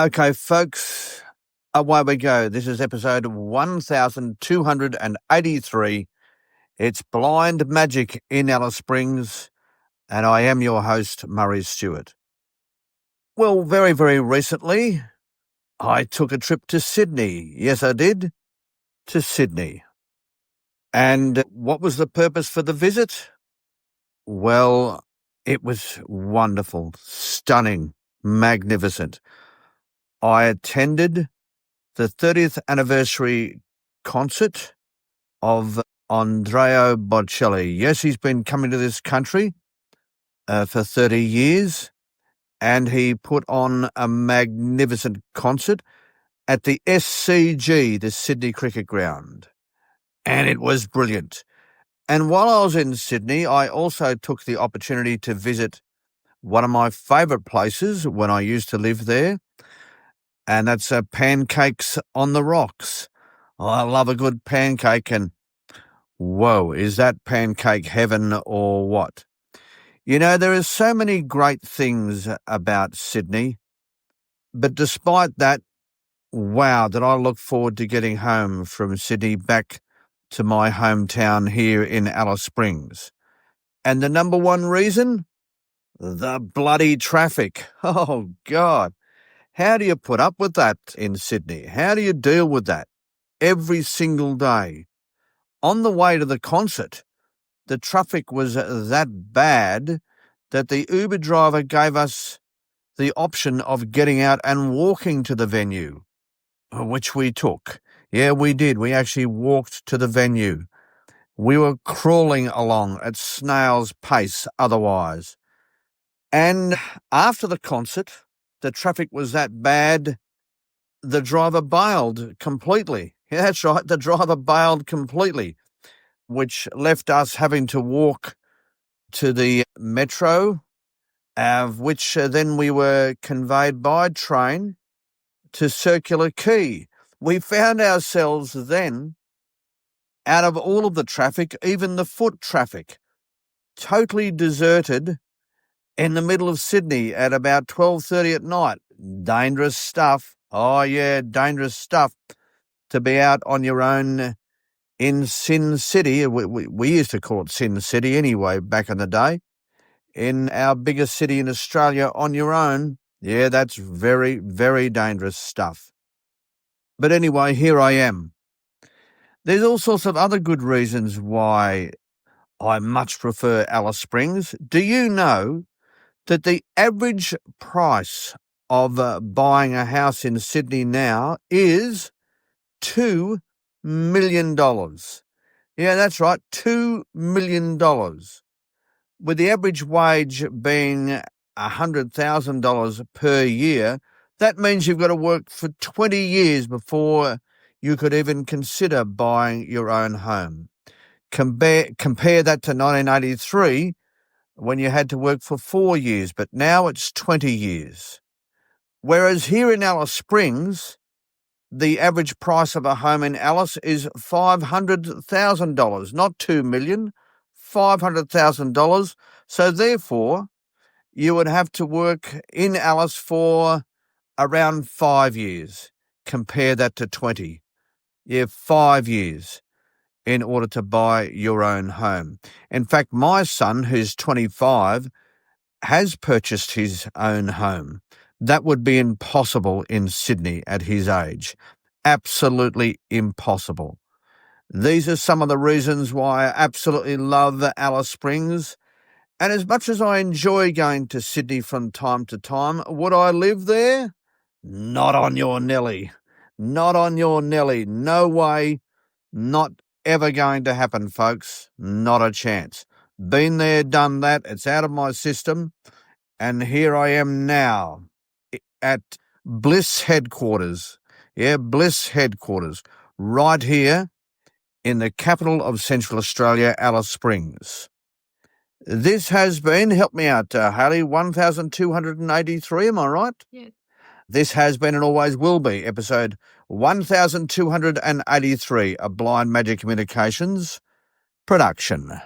Okay, folks, away we go. This is episode 1283. It's Blind Magic in Alice Springs, and I am your host, Murray Stewart. Well, very, very recently, I took a trip to Sydney. Yes, I did, to Sydney. And what was the purpose for the visit? Well, it was wonderful, stunning, magnificent. I attended the 30th anniversary concert of Andrea Bocelli. Yes, he's been coming to this country for 30 years, and he put on a magnificent concert at the SCG, the Sydney Cricket Ground, and it was brilliant. And while I was in Sydney, I also took the opportunity to visit one of my favourite places when I used to live there, and that's Pancakes on the Rocks. I love a good pancake, and whoa, is that pancake heaven or what? You know, there are so many great things about Sydney, but despite that, wow, did I look forward to getting home from Sydney back to my hometown here in Alice Springs. And the number one reason? The bloody traffic. Oh, God. How do you put up with that in Sydney? How do you deal with that every single day? On the way to the concert, the traffic was that bad that the Uber driver gave us the option of getting out and walking to the venue, which we took. Yeah, we did. We actually walked to the venue. We were crawling along at snail's pace otherwise. And after the concert, the traffic was that bad, the driver bailed completely. Yeah, that's right, the driver bailed completely, which left us having to walk to the metro, which then we were conveyed by train to Circular Quay. We found ourselves then, out of all of the traffic, even the foot traffic, totally deserted in the middle of Sydney at about 12:30 at night. Dangerous stuff. Oh, yeah, dangerous stuff to be out on your own in Sin City. We used to call it Sin City anyway back in the day. In our biggest city in Australia on your own. Yeah, that's very, very dangerous stuff. But anyway, here I am. There's all sorts of other good reasons why I much prefer Alice Springs. Do you know that the average price of buying a house in Sydney now is $2 million? Yeah, that's right, $2 million. With the average wage being $100,000 per year, that means you've got to work for 20 years before you could even consider buying your own home. Compare that to 1983, when you had to work for 4 years, but now it's 20 years. Whereas here in Alice Springs, the average price of a home in Alice is $500,000, not $2 million, $500,000. So therefore, you would have to work in Alice for around 5 years. Compare that to 20. Yeah, 5 years in order to buy your own home. In fact, my son, who's 25, has purchased his own home. That would be impossible in Sydney at his age. Absolutely impossible. These are some of the reasons why I absolutely love Alice Springs. And as much as I enjoy going to Sydney from time to time, would I live there? Not on your Nelly. Not on your Nelly. No way. Not ever going to happen, folks. Not a chance. Been there, done that. It's out of my system. And here I am now at Bliss Headquarters. Yeah, Bliss Headquarters. Right here in the capital of Central Australia, Alice Springs. This has been, help me out, Haley, 1283, am I right? Yes. This has been and always will be episode 1283 of Blind Magic Communications production.